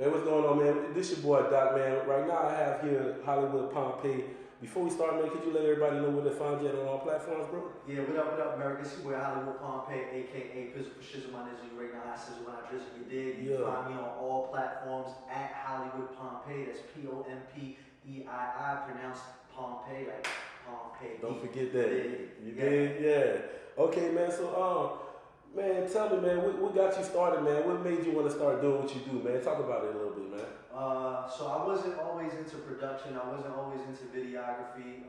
Man, what's going on, man? This your boy Doc, man. Right now I have here Hollywood Pompeii. Before we start, man, could you let everybody know where to find you on all platforms, bro? Yeah, what up, America? It's your boy Hollywood Pompeii, aka Pizzle for Shizzle. My nigga, right now I sizzle when I drizzle. You dig? You can find me on all platforms at Hollywood Pompeii. That's Pompeii, pronounced Pompeii, like Pompeii. Don't forget that. You yeah. dig? Yeah. Okay, man. So, man, tell me, man, what got you started, man? What made you want to start doing what you do, man? Talk about it a little bit, man. So I wasn't always into production. I wasn't always into videography.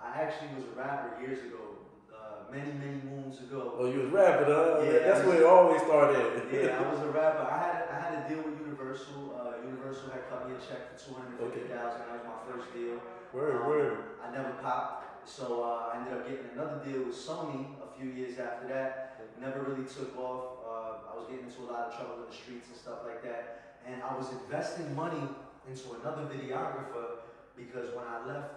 I actually was a rapper years ago, many moons ago. Oh, you was rapping, huh? Yeah, That's where it always started. Yeah, I was a rapper. I had a deal with Universal. Universal had cut me a check for $250,000. That was my first deal. Word. I never popped, so I ended up getting another deal with Sony a few years after that. Never really took off. I was getting into a lot of trouble in the streets and stuff like that. And I was investing money into another videographer because when I left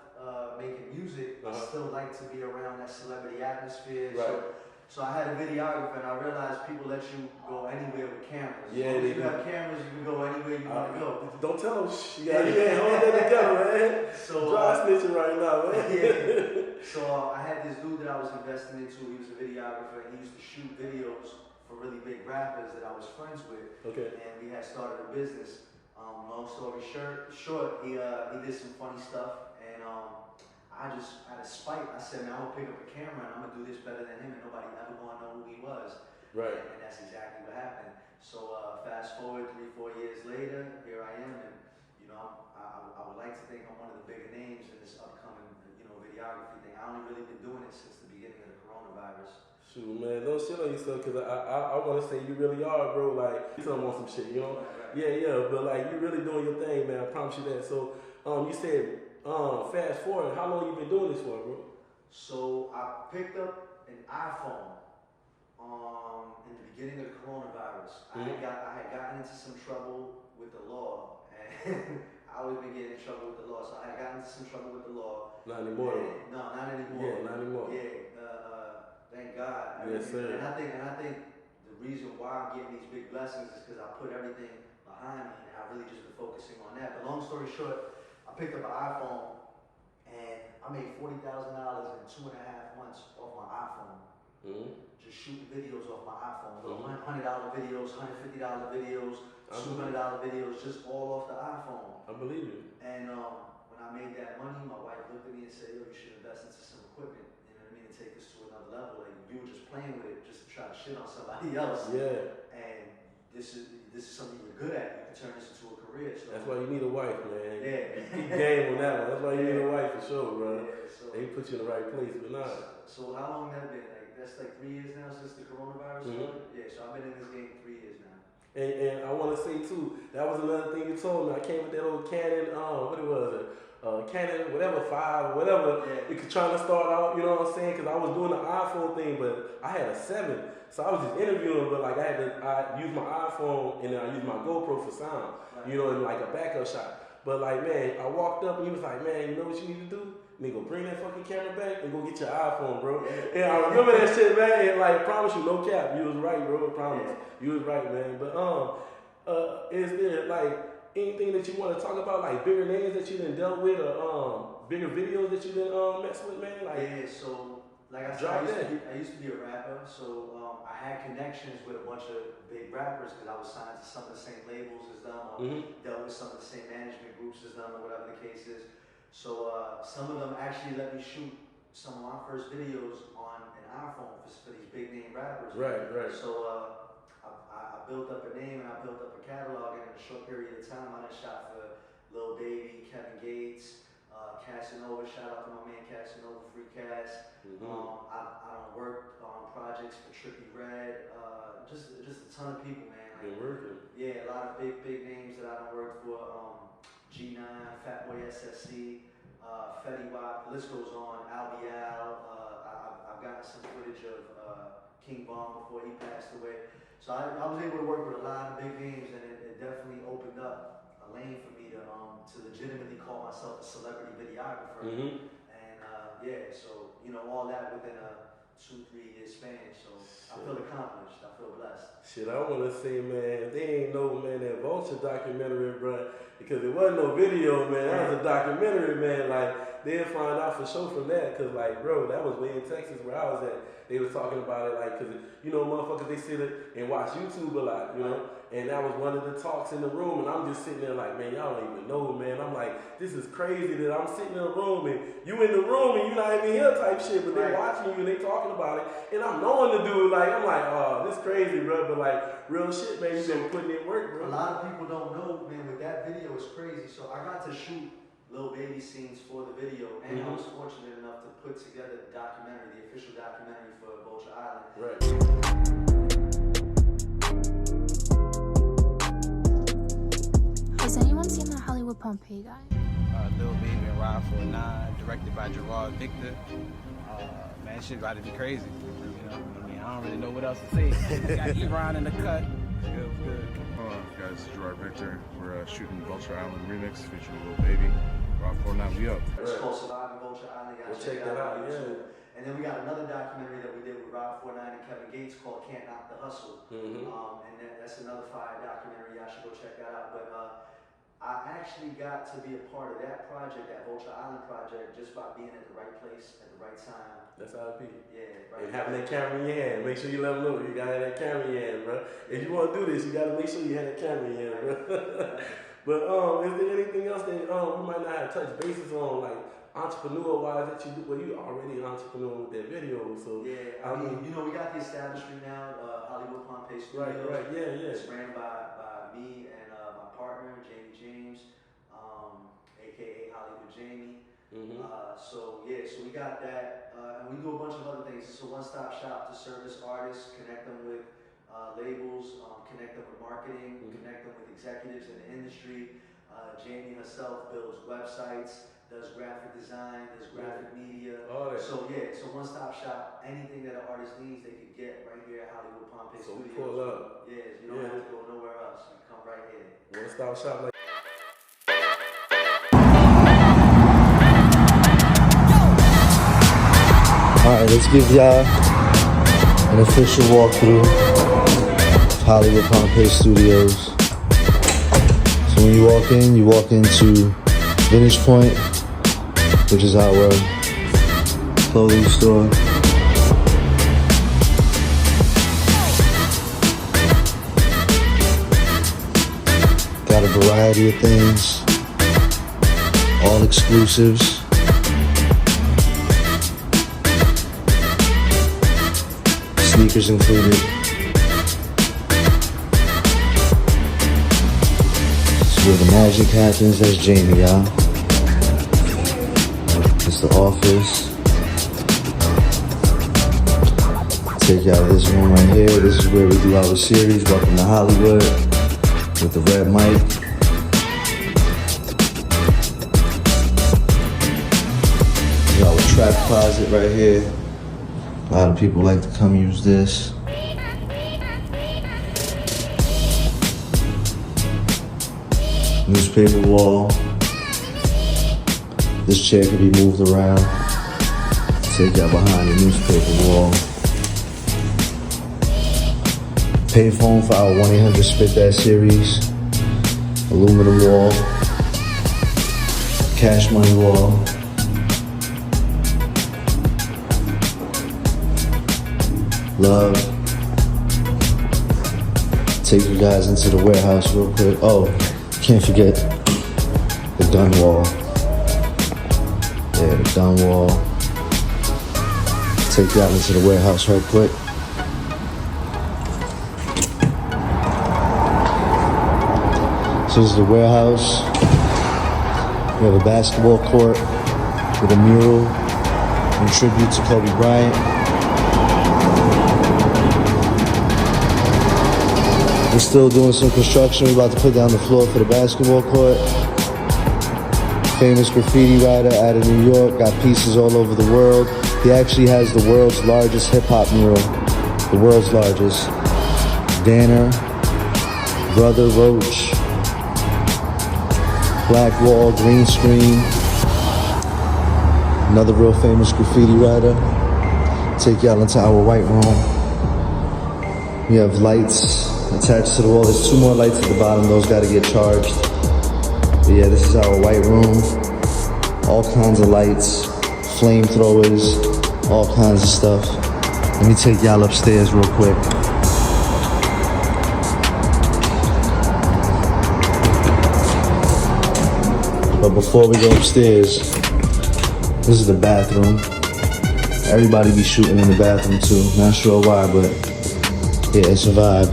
making music, I still like to be around that celebrity atmosphere. Right. So I had a videographer, and I realized people let you go anywhere with cameras. Yeah, if you have cameras, you can go anywhere you want to go. Don't tell them. Yeah, hold that together, man. So dry snitching right now, man. Yeah. So I had this dude that I was investing into. He was a videographer, and he used to shoot videos for really big rappers that I was friends with. Okay. And we had started a business. Long story short, he did some funny stuff, and I just, out of spite, I said, man, I'm gonna pick up a camera and I'm gonna do this better than him, and nobody ever gonna know who he was. Right. And that's exactly what happened. So fast forward 3-4 years later, here I am, and you know, I would like to think I'm one of the bigger names in this upcoming, videography thing. I only really been doing it since the beginning of the coronavirus. Shoot, man, don't shit on yourself, because I want to say you really are, bro. Like, you tell them on some shit, you know? Right. Yeah, but like, you really doing your thing, man. I promise you that. So, you said, fast forward, how long you been doing this for, bro? So, I picked up an iPhone in the beginning of the coronavirus. Mm-hmm. I had gotten into some trouble with the law, and I always been getting in trouble with the law. So, I had gotten into some trouble with the law. Not anymore. No, not anymore. Yeah, not anymore. Yeah, thank God. Yes, sir. And I think the reason why I'm getting these big blessings is because I put everything behind me, and I've really just been focusing on that. But long story short, I picked up an iPhone, and I made $40,000 in 2.5 months off my iPhone. Mm-hmm. Just shooting videos off my iPhone. Mm-hmm. $100 videos, $150 videos, $200 videos, just all off the iPhone. I believe you. And when I made that money, my wife looked at me and said, yo, you should invest into some equipment, you know what I mean, and take this to another level. Like, you were just playing with it just to try to shit on somebody else. Yeah. And this is something you're good at. You can turn this into a career. So That's why you need a wife, man. Yeah. Keep game on that one. That's why you need a wife for sure, bro. Yeah, so, They put you in the right place, but nah. So how long that been? Like, that's like 3 years now since the coronavirus started? Yeah, so I've been in this game 3 years now. And I want to say too, that was another thing you told me. I came with that old Canon, what it was, Canon, whatever, 5, whatever. Yeah. It could trying to start out, you know what I'm saying? Because I was doing the iPhone thing, but I had a 7. So I was just interviewing, but like I used my iPhone and then I used my GoPro for sound, Right. you know, in like a backup shot. But like, man, I walked up and he was like, man, you know what you need to do? Nigga, bring that fucking camera back and go get your iPhone, bro. Yeah. And I remember that shit, man. And like, I promise you, no cap, you was right, bro. I promise, you was right, man. But is there like anything that you want to talk about, like bigger names that you done dealt with, or bigger videos that you done mess with, man? Like, yeah, so like I said, I used to be a rapper, so I had connections with a bunch of big rappers because I was signed to some of the same labels as them, or dealt with some of the same management groups as them, or whatever the case is. So some of them actually let me shoot some of my first videos on an iPhone for these big name rappers. Right. So I built up a name and I built up a catalog, and in a short period of time I done shot for Lil Baby, Kevin Gates, Casanova. Shout out to my man Casanova, Free Cass. I done worked on projects for Trippie Redd, just a ton of people, man. Been working. Yeah, a lot of big names that I done worked for. G9, Fatboy SSC, Fetty Wap, the list goes on. Albial. I've gotten some footage of King Von before he passed away. So I was able to work with a lot of big names, and it definitely opened up a lane for me to legitimately call myself a celebrity videographer. And so all that within a 2-3 year span. So I feel accomplished. I feel blessed. Shit, I want to say, man, they ain't know, man, that Vulture documentary, bro, because it wasn't no video, man. That was a documentary, man. Like, they'll find out for sure from that, because, like, bro, that was way in Texas where I was at. They was talking about it, like, because, you know, motherfuckers, they sit and watch YouTube a lot, you know, and that was one of the talks in the room, and I'm just sitting there like, man, y'all don't even know, man. I'm like, this is crazy that I'm sitting in a room, and you in the room, and you not even here type shit, but they watching you, and they talking about it, and I'm knowing the dude, like, I'm like, oh, this crazy, bro, but, like, real shit, man, you been putting in work, bro. A lot of people don't know, man, with that video, it's crazy. So I got to shoot Lil Baby scenes for the video, and I was fortunate enough to put together the documentary, the official documentary for Vulture Island. Right. Has anyone seen the Hollywood Pompeii guy? Lil Baby and Ride 49, directed by Gerard Victor. Man, shit about to be crazy. You know, I mean, I don't really know what else to say. We got Iran in the cut. Good. Hello guys, it's Gerard Victor. We're shooting Vulture Island remix featuring Lil Baby. Ride 49, we up. It's called Surviving Vulture Island. You gotta check that out on YouTube. And then we got another documentary that we did with Ride 49 and Kevin Gates called Can't Knock the Hustle. And that's another fire documentary. Y'all should go check that out. But I actually got to be a part of that project, that Vulture Island project, just by being at the right place at the right time. That's how it be. Yeah, right. And having that camera in your hand. Make sure you let them know you gotta have that camera in your hand, bro. If you want to do this, you gotta make sure you have that camera in your hand, bro. But is there anything else that we might not have touched bases on, like entrepreneur-wise, that you do? Well, you already an entrepreneur with that video, so yeah. I mean, you know, we got the establishment now, Hollywood Pompeii Studios. Right, yeah. It's ran by me and my partner, Jamie James, aka Hollywood Jamie. So we got that, and we do a bunch of other things. It's a one-stop shop to service artists, connect them with labels, connect them with marketing, connect them with executives in the industry. Jamie herself builds websites, does graphic design, does graphic media. So it's a one-stop shop. Anything that an artist needs, they could get right here at Hollywood Pompeii Studios. So pull up. Yeah, you don't have to go nowhere else. You come right here. One-stop shop like. Alright, let's give y'all an official walkthrough of Hollywood Pompeii Studios. So when you walk into Vintage Point, which is our clothing store. Got a variety of things, all exclusives. Sneakers included. This is where the magic happens. That's Jamie, y'all. It's the office. Take you out of this room right here. This is where we do our series. Welcome to Hollywood with the red mic. This is our trap closet right here. A lot of people like to come use this. Newspaper wall. This chair can be moved around. Take y'all behind the newspaper wall. Payphone for our 1-800 Spit That series. Aluminum wall. Cash money wall. Love. Take you guys into the warehouse real quick. Oh, can't forget the gun wall. Yeah, the gun wall. Take you out into the warehouse right quick. So this is the warehouse. We have a basketball court with a mural in tribute to Kobe Bryant. We're still doing some construction. We're about to put down the floor for the basketball court. Famous graffiti writer out of New York, got pieces all over the world. He actually has the world's largest hip-hop mural. The world's largest. Danner, Brother Roach, black wall, green screen. Another real famous graffiti writer. Take y'all into our white room. We have lights attached to the wall. There's 2 more lights at the bottom. Those got to get charged. But yeah, this is our white room. All kinds of lights, flamethrowers, all kinds of stuff. Let me take y'all upstairs real quick. But before we go upstairs, this is the bathroom. Everybody be shooting in the bathroom too. Not sure why, but yeah, it's a vibe.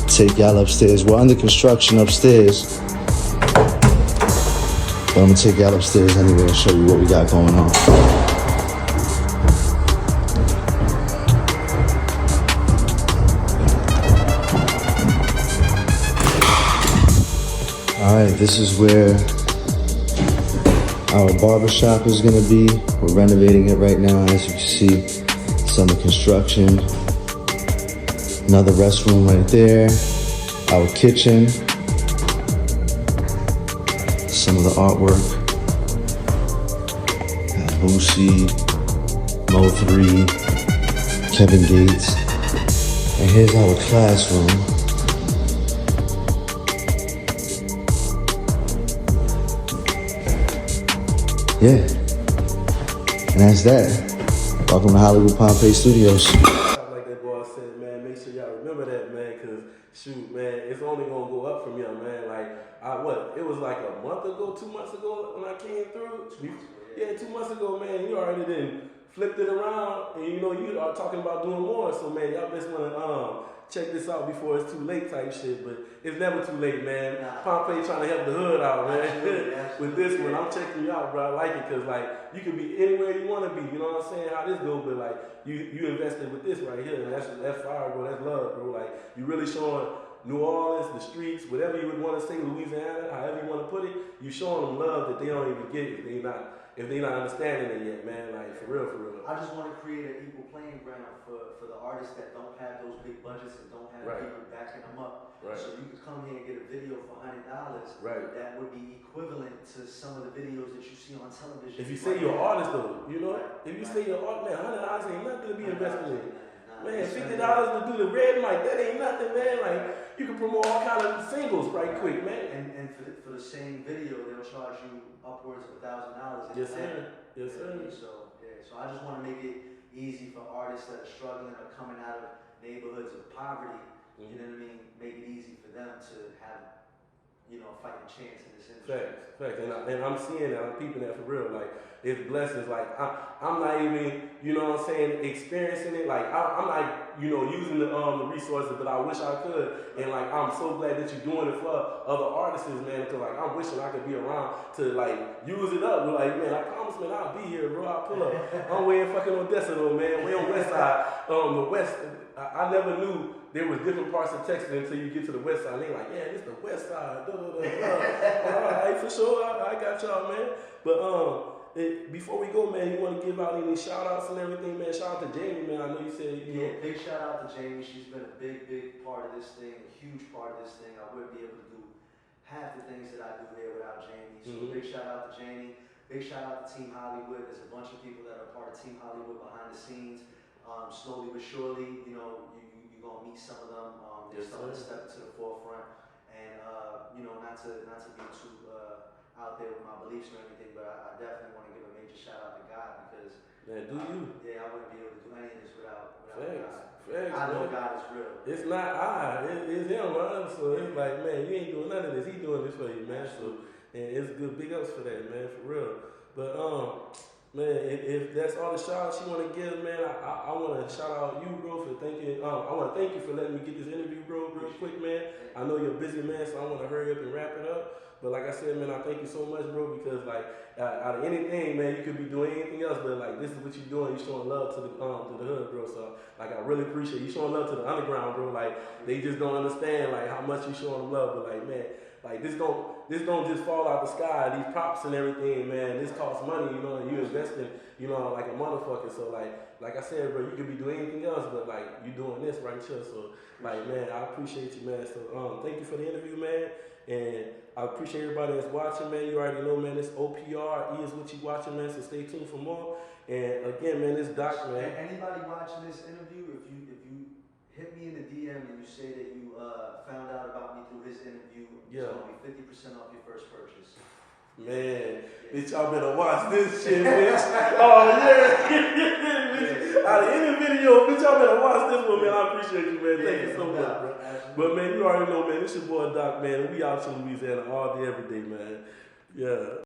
Take y'all upstairs. We're under construction upstairs. But I'm gonna take y'all upstairs anyway and show you what we got going on. Alright, this is where our barbershop is gonna be. We're renovating it right now. As you can see, it's under construction. Another restroom right there. Our kitchen. Some of the artwork. Got Boosie, Mo3, Kevin Gates. And here's our classroom. Yeah, and that's that. Welcome to Hollywood Pompeii Studios. Like that boy said, man, make sure y'all remember that, man, because shoot, man, it's only gonna go up from here, man. Like, it was like a month ago, 2 months ago when I came through. 2 months ago, yeah, 2 months ago, man, you already done flipped it around, and you know, you are talking about doing more. So, man, y'all just wanna check this out before it's too late type shit, but it's never too late, man. Pompeii trying to help the hood out, man. With this one, I'm checking you out, bro. I like it, because, like, you can be anywhere you want to be, you know what I'm saying, how this go, but, like, you invested with this right here, and that's fire, bro, that's love, bro. Like, you really showing New Orleans, the streets, whatever you would want to say, Louisiana, however you want to put it, you showing them love that they don't even get if they not understanding it yet, man. Like, for real, for real. I just want to create an equal playing ground for the artists that don't have those big budgets and don't have people backing them up. Right. So you could come here and get a video for $100. Right. That would be equivalent to some of the videos that you see on television. If you say you're an artist, though, you know, if you say you're an artist, man, $100 ain't nothing to be invested in. Man, $50 to do the red mic, that ain't nothing, man. Like, you can promote all kind of singles right quick, man. And for the same video, they'll charge you upwards of $1,000. Yes, sir. Yes, sir. So I just want to make it easy for artists that are struggling or coming out of neighborhoods of poverty. You know what I mean? Make it easy for them to have, you know, a fighting chance in this industry. Facts. And I'm seeing that, I'm peeping that for real. Like, it's blessings. Like, I'm not even, you know what I'm saying, experiencing it. Like, I'm not, you know, using the resources, but I wish I could. And, like, I'm so glad that you're doing it for other artists, man, because, like, I'm wishing I could be around to, like, use it up. But, like, man, I promise, man, I'll be here, bro. I'll pull up. I'm way in fucking Odessa, though, man. Way on West Side. The West, I never knew there was different parts of Texas until you get to the West Side. And they like, yeah, this the West Side. All right, for sure. I got y'all, man. But, before we go, man, you want to give out any shout outs and everything, man? Shout out to Jamie, man. I know you said, you know. Big shout out to Jamie. She's been a big part of this thing, a huge part of this thing. I wouldn't be able to do half the things that I do here without Jamie. So big shout out to Jamie. Big shout out to Team Hollywood. There's a bunch of people that are part of Team Hollywood behind the scenes. Slowly but surely, you know, you're going to meet some of them. They're starting to step to the forefront. And, you know, not to be too out there with my beliefs or anything, but I definitely want to give a major shout out to God because man, do you? Yeah, I wouldn't be able to do any of this without God. Facts, I know man. God is real. It's not it's him, man. So it's like, man, you ain't doing none of this. He doing this for you, man. So, and it's good big ups for that, man, for real. But man, if that's all the shout outs you want to give, man, I want to shout out you, bro, for thinking. I want to thank you for letting me get this interview, bro, real quick, man. I know you're a busy man, so I want to hurry up and wrap it up. But like I said, man, I thank you so much, bro, because like out of anything, man, you could be doing anything else, but like this is what you're doing. You're showing love to the hood, bro. So like I really appreciate you showing love to the underground, bro. Like they just don't understand like how much you showing them love, but like man, like this just fall out the sky. These props and everything, man, this costs money, you know, and you investing, you know, like a motherfucker. So like I said, bro, you could be doing anything else, but like you doing this right here. So like, man, I appreciate you, man. So thank you for the interview, man. And I appreciate everybody that's watching, man. You already know, man, this OPR is what you watching, man. So stay tuned for more. And again, man, this Doc, man. Anybody watching this interview, if you hit me in the DM and you say that you found out about me through his interview, it's gonna be 50% off your first purchase. Man, bitch, y'all better watch this shit, bitch. Oh yeah, bitch. Out of any video, bitch, y'all better watch this one, man. I appreciate you, man. Thank you so much, bro. But man, you already know, man. This your boy Doc, man. We out in Louisiana all day, every day, man. Yeah.